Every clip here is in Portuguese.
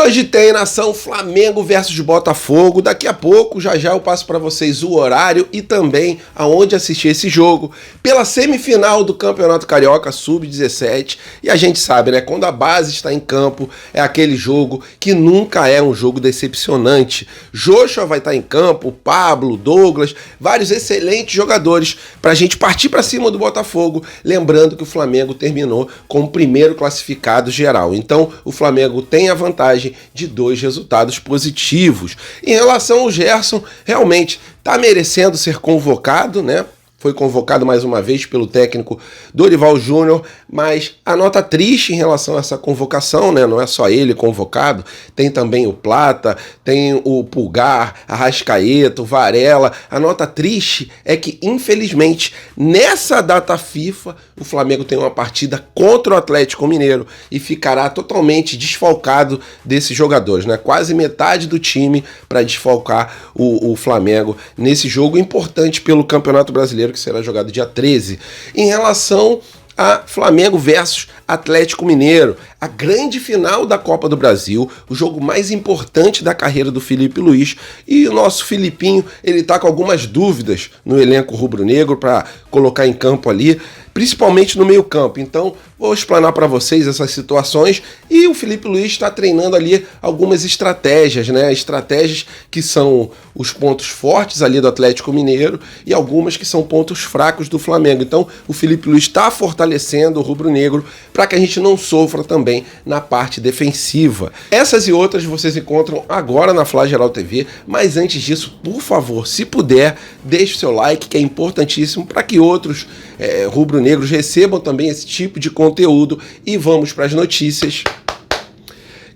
hoje tem nação Flamengo versus Botafogo. Daqui a pouco, já eu passo para vocês o horário e também aonde assistir esse jogo pela semifinal do Campeonato Carioca Sub-17. E a gente sabe, né? Quando a base está em campo, é aquele jogo que nunca é um jogo decepcionante. Joshua vai estar em campo, Pablo, Douglas, vários excelentes jogadores para a gente partir para cima do Botafogo. Lembrando que o Flamengo terminou como primeiro classificado geral. Então, o Flamengo tem a vantagem de 2 resultados positivos. Em relação ao Gerson, realmente está merecendo ser convocado, né? Foi convocado mais uma vez pelo técnico Dorival Júnior, mas a nota triste em relação a essa convocação, né? Não é só ele convocado, tem também o Plata, tem o Pulgar, a Arrascaeta, o Varela. A nota triste é que, infelizmente, nessa data FIFA, o Flamengo tem uma partida contra o Atlético Mineiro e ficará totalmente desfalcado desses jogadores, né? Quase metade do time para desfalcar o Flamengo nesse jogo importante pelo Campeonato Brasileiro, que será jogado dia 13. Em relação a Flamengo versus Atlético Mineiro, a grande final da Copa do Brasil, o jogo mais importante da carreira do Felipe Luiz, e o nosso Filipinho, ele tá com algumas dúvidas no elenco rubro-negro para colocar em campo ali, principalmente no meio-campo. Então, vou explanar para vocês essas situações, e o Felipe Luiz está treinando ali algumas estratégias, né? Estratégias que são os pontos fortes ali do Atlético Mineiro e algumas que são pontos fracos do Flamengo. Então, o Felipe Luiz está fortalecendo o rubro-negro para que a gente não sofra também na parte defensiva. Essas e outras vocês encontram agora na Flageral TV, mas antes disso, por favor, se puder, deixe o seu like, que é importantíssimo para que outros rubro-negros recebam também esse tipo de conteúdo, e vamos para as notícias,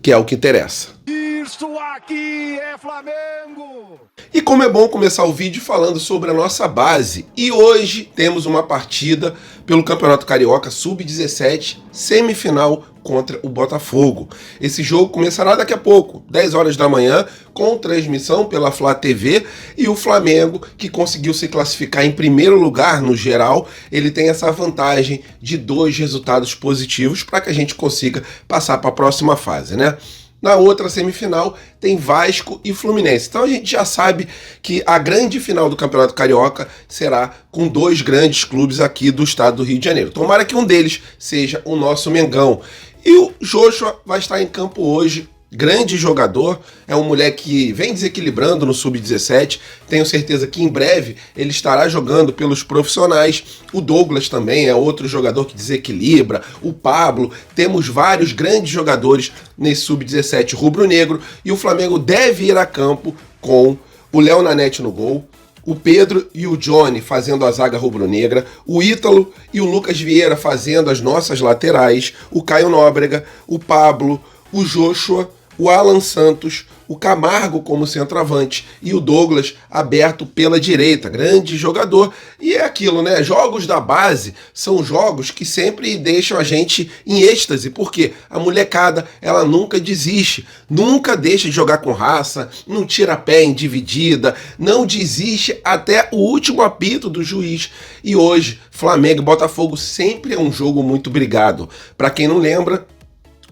que é o que interessa. Isso aqui é Flamengo! E como é bom começar o vídeo falando sobre a nossa base, e hoje temos uma partida pelo Campeonato Carioca Sub-17, semifinal contra o Botafogo. Esse jogo começará daqui a pouco, 10 horas da manhã, com transmissão pela Flá TV, e o Flamengo, que conseguiu se classificar em primeiro lugar no geral, ele tem essa vantagem de 2 resultados positivos para que a gente consiga passar para a próxima fase, né? Na outra semifinal tem Vasco e Fluminense. Então a gente já sabe que a grande final do Campeonato Carioca será com 2 grandes clubes aqui do estado do Rio de Janeiro. Tomara que um deles seja o nosso Mengão. E o Joshua vai estar em campo hoje. Grande jogador, é um moleque que vem desequilibrando no Sub-17, tenho certeza que em breve ele estará jogando pelos profissionais. O Douglas também é outro jogador que desequilibra, o Pablo, temos vários grandes jogadores nesse Sub-17 rubro-negro, e o Flamengo deve ir a campo com o Léo Nanete no gol, o Pedro e o Johnny fazendo a zaga rubro-negra, o Ítalo e o Lucas Vieira fazendo as nossas laterais, o Caio Nóbrega, o Pablo, o Joshua, o Alan Santos, o Camargo como centroavante e o Douglas aberto pela direita, grande jogador. E é aquilo, né? Jogos da base são jogos que sempre deixam a gente em êxtase, porque a molecada, ela nunca desiste, nunca deixa de jogar com raça, não tira pé em dividida, não desiste até o último apito do juiz. E hoje, Flamengo e Botafogo sempre é um jogo muito brigado. Para quem não lembra,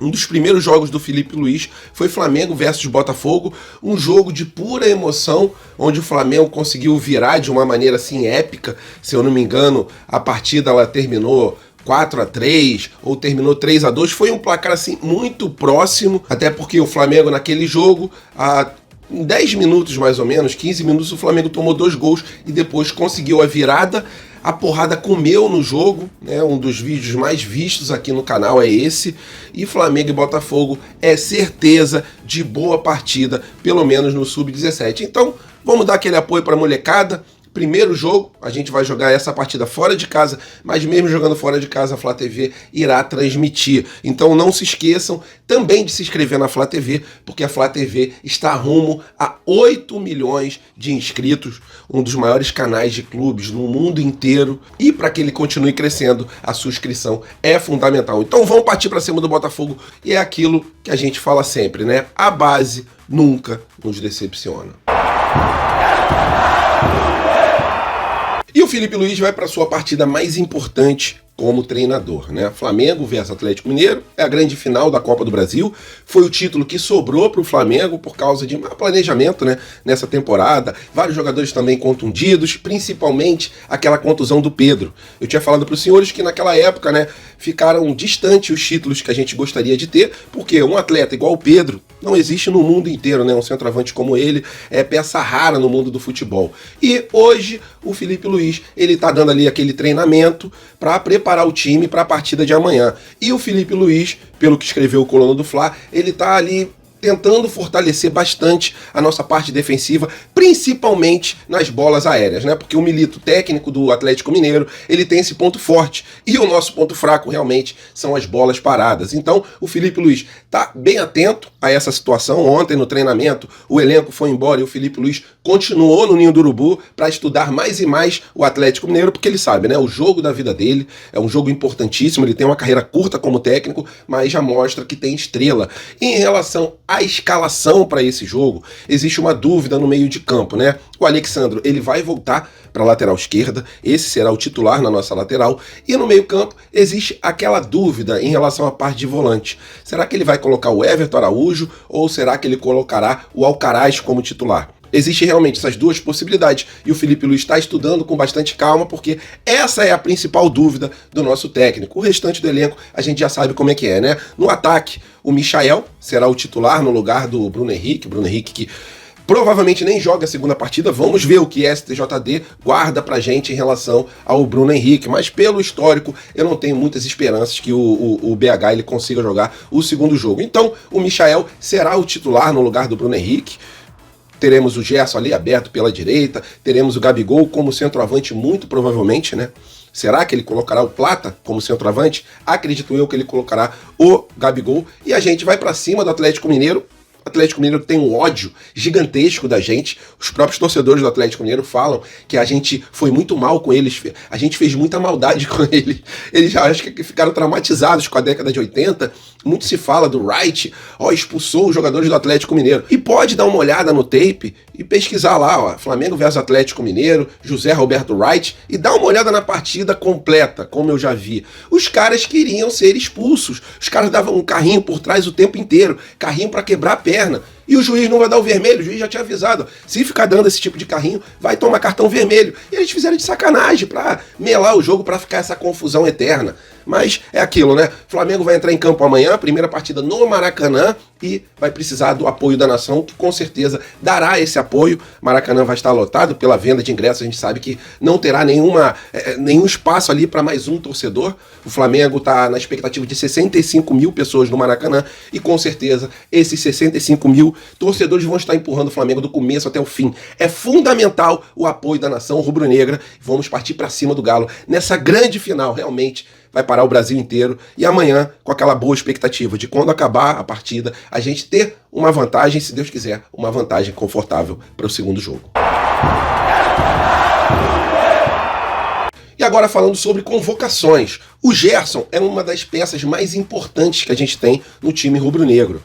um dos primeiros jogos do Felipe Luiz foi Flamengo versus Botafogo, um jogo de pura emoção, onde o Flamengo conseguiu virar de uma maneira assim épica. Se eu não me engano, a partida ela terminou 4-3 ou terminou 3-2, foi um placar assim muito próximo, até porque o Flamengo naquele jogo, em 10 minutos mais ou menos, 15 minutos, o Flamengo tomou 2 gols e depois conseguiu a virada. A porrada comeu no jogo, né? Um dos vídeos mais vistos aqui no canal é esse. E Flamengo e Botafogo é certeza de boa partida, pelo menos no Sub-17. Então, vamos dar aquele apoio para a molecada. Primeiro jogo, a gente vai jogar essa partida fora de casa, mas mesmo jogando fora de casa, a Flá TV irá transmitir. Então não se esqueçam também de se inscrever na Flá TV, porque a Flá TV está rumo a 8 milhões de inscritos, um dos maiores canais de clubes no mundo inteiro. E para que ele continue crescendo, a sua inscrição é fundamental. Então vamos partir para cima do Botafogo, e é aquilo que a gente fala sempre, né? A base nunca nos decepciona. E o Felipe Luiz vai para sua partida mais importante como treinador, né? Flamengo versus Atlético Mineiro, é a grande final da Copa do Brasil, foi o título que sobrou para o Flamengo por causa de mau planejamento, né, nessa temporada, vários jogadores também contundidos, principalmente aquela contusão do Pedro. Eu tinha falado para os senhores que naquela época, né, ficaram distantes os títulos que a gente gostaria de ter, porque um atleta igual o Pedro não existe no mundo inteiro, né? Um centroavante como ele é peça rara no mundo do futebol. E hoje o Felipe Luiz, ele tá dando ali aquele treinamento para preparar o time para a partida de amanhã. E o Felipe Luiz, pelo que escreveu o Coluna do Fla, ele tá ali tentando fortalecer bastante a nossa parte defensiva, principalmente nas bolas aéreas, né? Porque o Milito, técnico do Atlético Mineiro, ele tem esse ponto forte, e o nosso ponto fraco realmente são as bolas paradas. Então, o Felipe Luiz tá bem atento a essa situação. Ontem no treinamento, o elenco foi embora e o Felipe Luiz continuou no Ninho do Urubu para estudar mais e mais o Atlético Mineiro, porque ele sabe, né? O jogo da vida dele é um jogo importantíssimo, ele tem uma carreira curta como técnico, mas já mostra que tem estrela. Em relação à escalação para esse jogo, existe uma dúvida no meio de campo, né? O Alexandro, ele vai voltar para a lateral esquerda, esse será o titular na nossa lateral, e no meio campo existe aquela dúvida em relação à parte de volante. Será que ele vai colocar o Everton Araújo ou será que ele colocará o Alcaraz como titular? Existem realmente essas duas possibilidades e o Felipe Luiz está estudando com bastante calma, porque essa é a principal dúvida do nosso técnico. O restante do elenco a gente já sabe como é que é, né? No ataque, o Michael será o titular no lugar do Bruno Henrique que provavelmente nem joga a segunda partida. Vamos ver o que STJD guarda pra gente em relação ao Bruno Henrique, mas pelo histórico eu não tenho muitas esperanças que o BH ele consiga jogar o segundo jogo. Então o Michael será o titular no lugar do Bruno Henrique. Teremos o Gerson ali aberto pela direita, teremos o Gabigol como centroavante muito provavelmente, né? Será que ele colocará o Plata como centroavante? Acredito eu que ele colocará o Gabigol e a gente vai pra cima do Atlético Mineiro. O Atlético Mineiro tem um ódio gigantesco da gente. Os próprios torcedores do Atlético Mineiro falam que a gente foi muito mal com eles. A gente fez muita maldade com eles. Eles já acho que ficaram traumatizados com a década de 80. Muito se fala do Wright, expulsou os jogadores do Atlético Mineiro. E pode dar uma olhada no tape e pesquisar lá, Flamengo versus Atlético Mineiro, José Roberto Wright, e dá uma olhada na partida completa, como eu já vi. Os caras queriam ser expulsos. Os caras davam um carrinho por trás o tempo inteiro, carrinho para quebrar a perna. E o juiz não vai dar o vermelho, o juiz já tinha avisado. Se ficar dando esse tipo de carrinho, vai tomar cartão vermelho. E eles fizeram de sacanagem pra melar o jogo, pra ficar essa confusão eterna. Mas é aquilo, né? Flamengo vai entrar em campo amanhã, primeira partida no Maracanã, e vai precisar do apoio da nação, que com certeza dará esse apoio. Maracanã vai estar lotado pela venda de ingressos, a gente sabe que não terá nenhum espaço ali para mais um torcedor. O Flamengo está na expectativa de 65 mil pessoas no Maracanã, e com certeza esses 65 mil torcedores vão estar empurrando o Flamengo do começo até o fim. É fundamental o apoio da nação rubro-negra. Vamos partir para cima do Galo nessa grande final, realmente vai parar o Brasil inteiro, e amanhã, com aquela boa expectativa de quando acabar a partida, a gente ter uma vantagem, se Deus quiser, uma vantagem confortável para o segundo jogo. E agora falando sobre convocações. O Gerson é uma das peças mais importantes que a gente tem no time rubro-negro.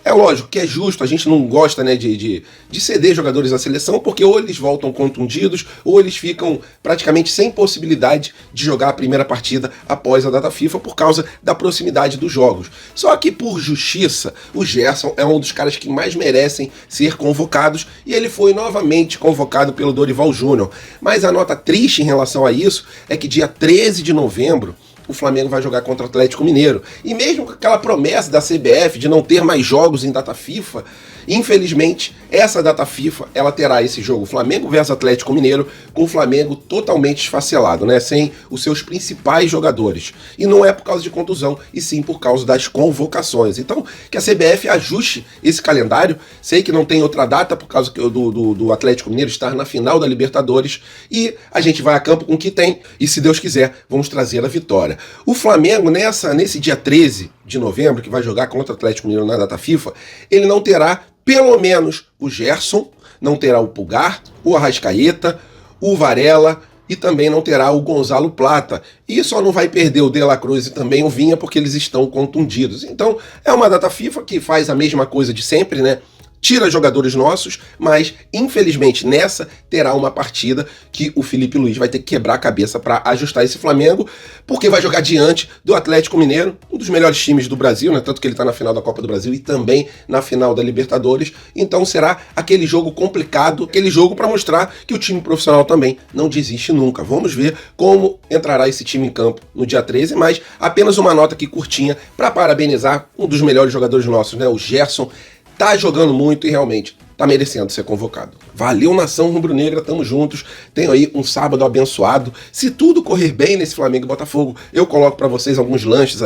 É lógico que é justo, a gente não gosta, né, de ceder jogadores à seleção, porque ou eles voltam contundidos, ou eles ficam praticamente sem possibilidade de jogar a primeira partida após a data FIFA por causa da proximidade dos jogos. Só que, por justiça, o Gerson é um dos caras que mais merecem ser convocados, e ele foi novamente convocado pelo Dorival Júnior. Mas a nota triste em relação a isso é que dia 13 de novembro, o Flamengo vai jogar contra o Atlético Mineiro. E mesmo com aquela promessa da CBF de não ter mais jogos em data FIFA, infelizmente, essa data FIFA, ela terá esse jogo Flamengo versus Atlético Mineiro, com o Flamengo totalmente esfacelado, né? Sem os seus principais jogadores. E não é por causa de contusão, e sim por causa das convocações. Então, que a CBF ajuste esse calendário. Sei que não tem outra data por causa do Atlético Mineiro estar na final da Libertadores, e a gente vai a campo com o que tem, e se Deus quiser, vamos trazer a vitória. O Flamengo, nesse dia 13 de novembro, que vai jogar contra o Atlético Mineiro na data FIFA, ele não terá pelo menos o Gerson, não terá o Pulgar, o Arrascaeta, o Varela, e também não terá o Gonzalo Plata. E só não vai perder o De La Cruz e também o Vinha, porque eles estão contundidos. Então, é uma data FIFA que faz a mesma coisa de sempre, né? tira jogadores nossos, mas infelizmente nessa terá uma partida que o Felipe Luiz vai ter que quebrar a cabeça para ajustar esse Flamengo, porque vai jogar diante do Atlético Mineiro, um dos melhores times do Brasil, né? Tanto que ele está na final da Copa do Brasil e também na final da Libertadores. Então será aquele jogo complicado, aquele jogo para mostrar que o time profissional também não desiste nunca. Vamos ver como entrará esse time em campo no dia 13, mas apenas uma nota aqui curtinha para parabenizar um dos melhores jogadores nossos, né? O Gerson. Tá jogando muito e realmente tá merecendo ser convocado. Valeu, nação rubro-negra, tamo juntos. Tenho aí um sábado abençoado. Se tudo correr bem nesse Flamengo e Botafogo, eu coloco para vocês alguns lances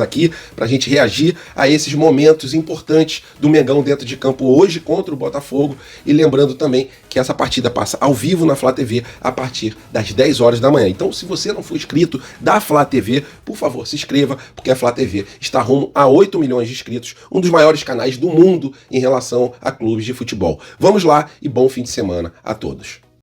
aqui pra gente reagir a esses momentos importantes do Mengão dentro de campo hoje contra o Botafogo. E lembrando também que essa partida passa ao vivo na Flá TV a partir das 10 horas da manhã. Então, se você não for inscrito da Flá TV, por favor, se inscreva, porque a Flá TV está rumo a 8 milhões de inscritos, um dos maiores canais do mundo em relação a clubes de futebol. Vamos lá e bom fim de semana a todos.